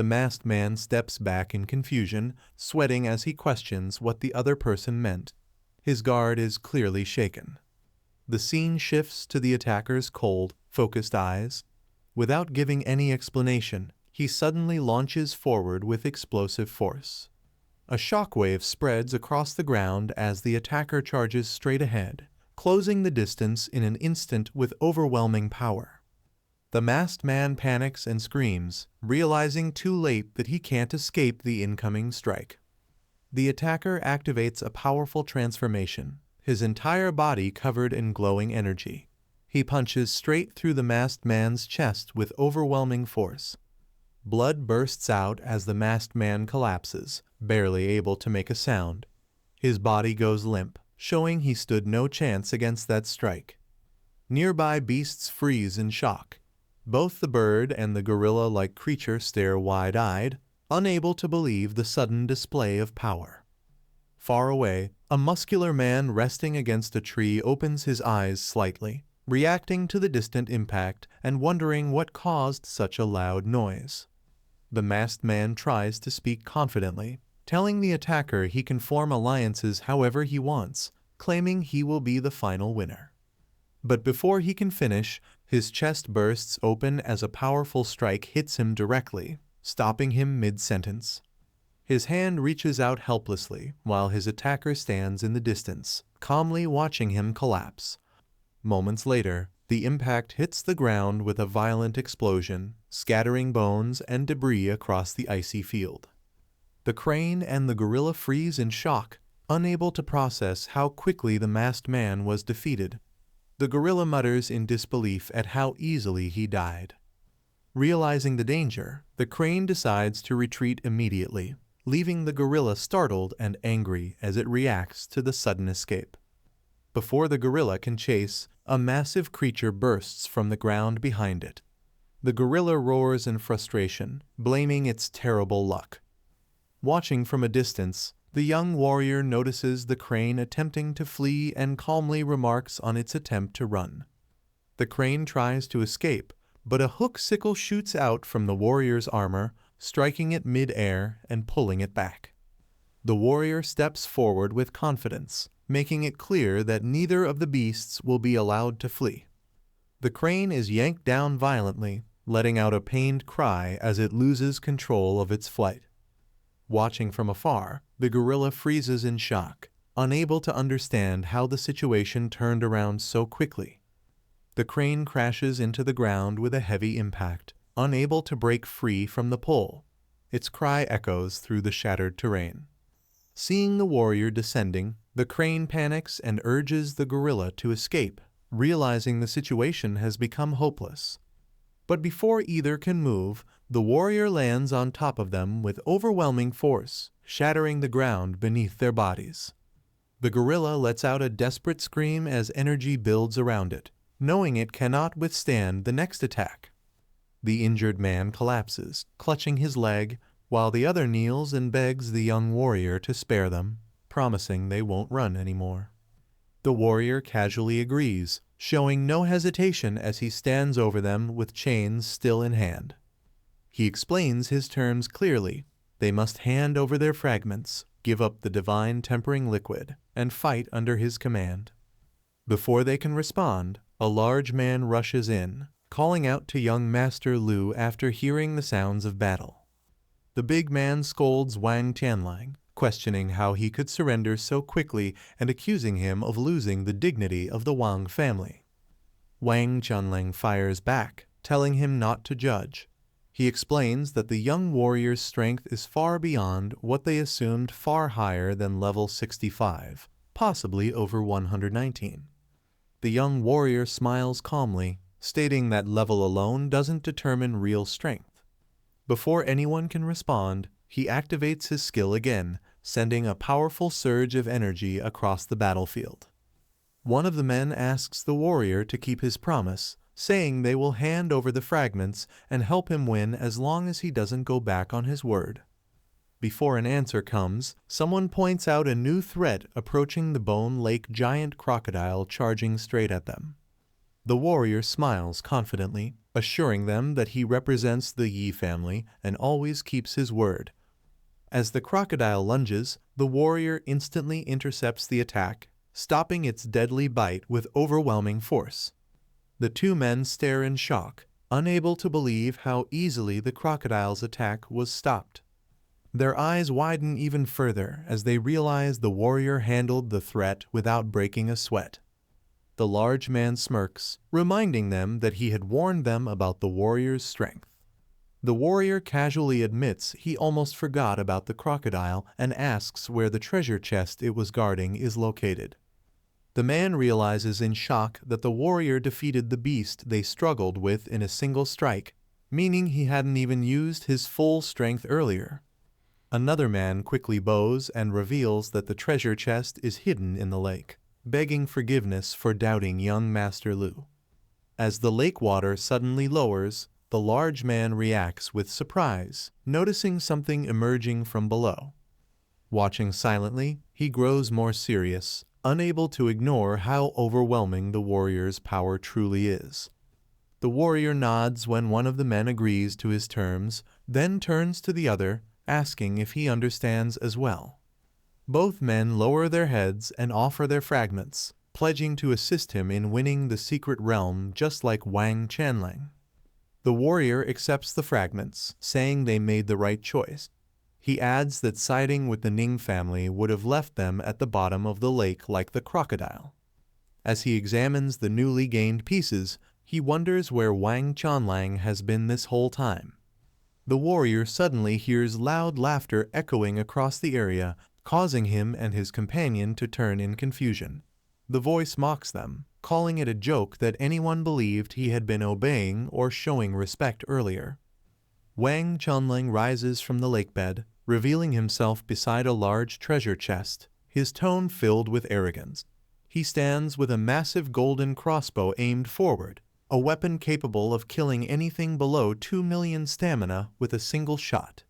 The masked man steps back in confusion, sweating as he questions what the other person meant. His guard is clearly shaken. The scene shifts to the attacker's cold, focused eyes. Without giving any explanation, he suddenly launches forward with explosive force. A shockwave spreads across the ground as the attacker charges straight ahead, closing the distance in an instant with overwhelming power. The masked man panics and screams, realizing too late that he can't escape the incoming strike. The attacker activates a powerful transformation, his entire body covered in glowing energy. He punches straight through the masked man's chest with overwhelming force. Blood bursts out as the masked man collapses, barely able to make a sound. His body goes limp, showing he stood no chance against that strike. Nearby beasts freeze in shock. Both the bird and the gorilla-like creature stare wide-eyed, unable to believe the sudden display of power. Far away, a muscular man resting against a tree opens his eyes slightly, reacting to the distant impact and wondering what caused such a loud noise. The masked man tries to speak confidently, telling the attacker he can form alliances however he wants, claiming he will be the final winner. But before he can finish, his chest bursts open as a powerful strike hits him directly, stopping him mid-sentence. His hand reaches out helplessly while his attacker stands in the distance, calmly watching him collapse. Moments later, the impact hits the ground with a violent explosion, scattering bones and debris across the icy field. The crane and the gorilla freeze in shock, unable to process how quickly the masked man was defeated. The gorilla mutters in disbelief at how easily he died. Realizing the danger, the crane decides to retreat immediately, leaving the gorilla startled and angry as it reacts to the sudden escape. Before the gorilla can chase, a massive creature bursts from the ground behind it. The gorilla roars in frustration, blaming its terrible luck. Watching from a distance, the young warrior notices the crane attempting to flee and calmly remarks on its attempt to run. The crane tries to escape, but a hook sickle shoots out from the warrior's armor, striking it mid-air and pulling it back. The warrior steps forward with confidence, making it clear that neither of the beasts will be allowed to flee. The crane is yanked down violently, letting out a pained cry as it loses control of its flight. Watching from afar, the gorilla freezes in shock, unable to understand how the situation turned around so quickly. The crane crashes into the ground with a heavy impact, unable to break free from the pull. Its cry echoes through the shattered terrain. Seeing the warrior descending, the crane panics and urges the gorilla to escape, realizing the situation has become hopeless. But before either can move, the warrior lands on top of them with overwhelming force, shattering the ground beneath their bodies. The gorilla lets out a desperate scream as energy builds around it, knowing it cannot withstand the next attack. The injured man collapses, clutching his leg, while the other kneels and begs the young warrior to spare them, promising they won't run anymore. The warrior casually agrees, showing no hesitation as he stands over them with chains still in hand. He explains his terms clearly. They must hand over their fragments, give up the divine tempering liquid, and fight under his command. Before they can respond, a large man rushes in, calling out to young Master Lu after hearing the sounds of battle. The big man scolds Wang Tianlang, questioning how he could surrender so quickly and accusing him of losing the dignity of the Wang family. Wang Tianlang fires back, telling him not to judge. He explains that the young warrior's strength is far beyond what they assumed, far higher than level 65, possibly over 119. The young warrior smiles calmly, stating that level alone doesn't determine real strength. Before anyone can respond, he activates his skill again, sending a powerful surge of energy across the battlefield. One of the men asks the warrior to keep his promise, saying they will hand over the fragments and help him win as long as he doesn't go back on his word. Before an answer comes, someone points out a new threat approaching the Bone Lake giant crocodile charging straight at them. The warrior smiles confidently, assuring them that he represents the Yi family and always keeps his word. As the crocodile lunges, the warrior instantly intercepts the attack, stopping its deadly bite with overwhelming force. The two men stare in shock, unable to believe how easily the crocodile's attack was stopped. Their eyes widen even further as they realize the warrior handled the threat without breaking a sweat. The large man smirks, reminding them that he had warned them about the warrior's strength. The warrior casually admits he almost forgot about the crocodile and asks where the treasure chest it was guarding is located. The man realizes in shock that the warrior defeated the beast they struggled with in a single strike, meaning he hadn't even used his full strength earlier. Another man quickly bows and reveals that the treasure chest is hidden in the lake, begging forgiveness for doubting young Master Lu. As the lake water suddenly lowers, the large man reacts with surprise, noticing something emerging from below. Watching silently, he grows more serious, unable to ignore how overwhelming the warrior's power truly is. The warrior nods when one of the men agrees to his terms, then turns to the other, asking if he understands as well. Both men lower their heads and offer their fragments, pledging to assist him in winning the secret realm just like Wang Chanlang. The warrior accepts the fragments, saying they made the right choice. He adds that siding with the Ning family would have left them at the bottom of the lake like the crocodile. As he examines the newly gained pieces, he wonders where Wang Chanlang has been this whole time. The warrior suddenly hears loud laughter echoing across the area, causing him and his companion to turn in confusion. The voice mocks them, calling it a joke that anyone believed he had been obeying or showing respect earlier. Wang Chanlang rises from the lakebed, revealing himself beside a large treasure chest, his tone filled with arrogance. He stands with a massive golden crossbow aimed forward, a weapon capable of killing anything below 2 million stamina with a single shot.